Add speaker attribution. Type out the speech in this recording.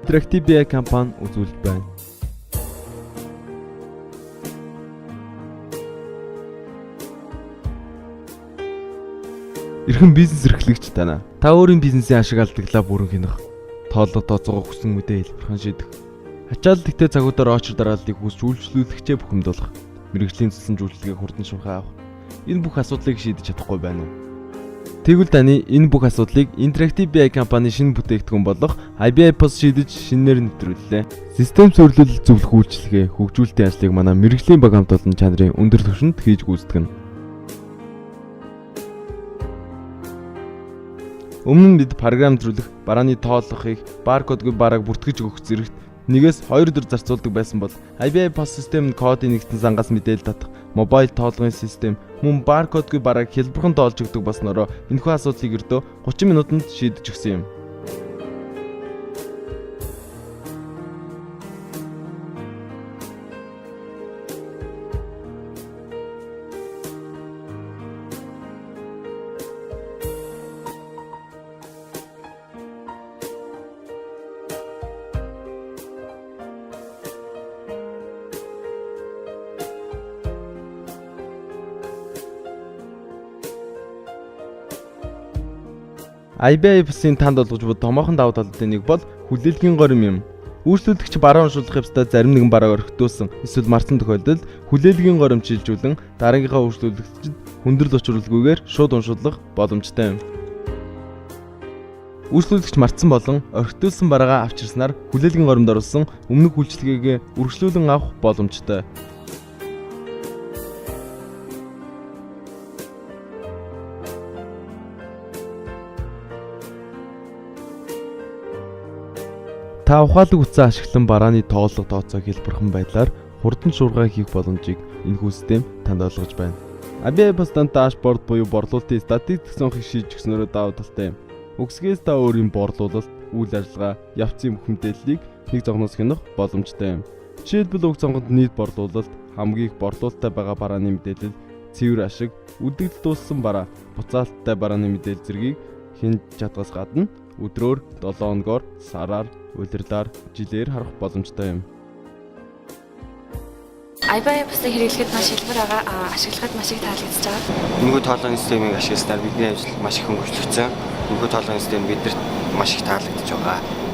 Speaker 1: Interactive BI компани үзүүлж байна. Эрхэм бизнес эрхлэгч тань. Та өөрийн бизнесийн ашиг алдаглаа бүрэн хянах, тооллого тооцоогоо хүсэн үедээ хэлбэрхэн шийдэх. Ачаал тэгтээ цагуудаар очир дарааллыг хүсч үйлчлүүлэгчээ бухимдуулах, мэрэгжлийн цэцэн үйлчлэгийг хурдан шуурхай авах. Энэ бүх асуудлыг шийдэж чадахгүй байна уу? Тэгвэл таны энэ бүх асуудлыг Interactive BI компани шинэ бүтээгдэхүүн болох IBI POS шийдэж шинээр нэвтрүүллээ. Систем суурилуулалт зөвлөх үйлчлэгээ хөгжүүлэлтийн ажлыг манай мэрэгжлийн баг хамт олон чанарын өндөр түвшинд хийж гүйцэтгэнэ. Өмнө нь бид програм зөвлөх, барааны тооллогыг баркодгүй бараг бүртгэж өгөх зэрэгт 1-2 өдөр зарцуулдаг байсан бол IBI POS систем нь кодын нэгдсэн сангаас мэдээлэл татах, мобайл тоолгын систем мөн баркодгүй бараг хэлбэрхэн тоолж өгдөг болсноороо энэхүү асуудлыг ердөө 30 минутанд шийдэж өгсөн юм. IBI POS-ийн танд олгож буй томоохон давуу талуудын нэг бол хүлээлгийн горим юм. Үйлчлүүлэгч бараа уншуулах явцдаа зарим нэгэн барааг орхитуулсан эсвэл мартсан тохиолдолд хүлээлгийн горим шилжүүлэн дараагийнхаа үйлчлүүлэгчид хүндрэл учруулгүйгээр шууд уншуулах боломжтой юм. Үйлчлүүлэгч мартсан болон орхитуулсан бараагаа авчирснаар хүлээлгийн горимд оруулсан өмнөх үйлчлэгээ үргэлжлүүлэн авах боломжтой. Та ухаалаг утсаа ашиглан барааны тооллого тооцоог хэлбэрхэн байдлаар хурдан шуургай хийх боломжийг энэхүү систем танд олгож байна. IBI POS-ын дашборд буюу борлуулалтын статистик сонхыг шийдэж өгснөөрөө давуу талтай юм. Үгсгээс та өөрийн борлуулалт, үйл ажиллагаа, явцын бүх мэдээллийг нэг зогноос хянах боломжтой юм. Жишээлбэл уг цонхонд нийт борлуулалт, хамгийн их борлуулалттай байгаа барааны мэдээлэл, цэвэр ашиг, үлдэгдэл дууссан бараа, буцаалттай барааны мэдээлэл зэргийг хянж чадхаас гадна өдрөөр 7 хоногоор, сараар, улирдаар, жилээр харах боломжтой юм.
Speaker 2: IBI POS-ыг хэрэглэхэд маш хэлбэр байгаа, ашиглагад маш их таалагдж байгаа.
Speaker 3: Энэхүү тоолгын системийг ашигласнаар бидний ажил маш их хөнгөлөлтсөн. Энэхүү тоолгын систем бидэнд маш их таалагдж байгаа.